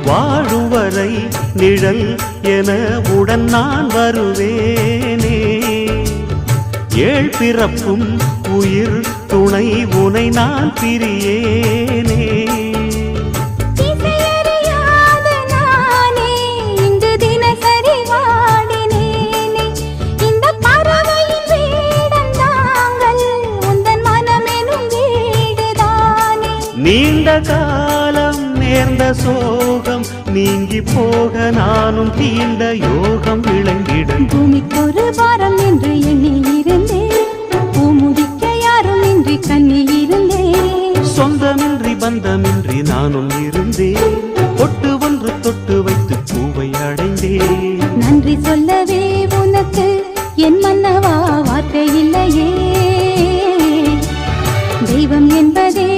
வாழும் வரை நிழல் என உடன் நான் வருவேனே. ஏழ் பிறப்பும் உயிர் துணை உனை நான் பிரியேனே. நீண்ட காலம் நேர்ந்த சோகம் நீங்கி போக நானும் தீண்ட யோகம் விளங்கிட. பூமிக்கொரு வாரம் என்று எண்ணி இருந்தேன், பூமுடிக்க யாரும் இன்றி கண்ணி இருந்தேன். சொந்தமின்றி பந்தமின்றி நானும் இருந்தேன், பொட்டு ஒன்று தொட்டு வைத்து பூவை அடைந்தேன். நன்றி சொல்லவே உனக்கு என் மன்னவா வார்த்தை இல்லையே. தெய்வம் என்பதே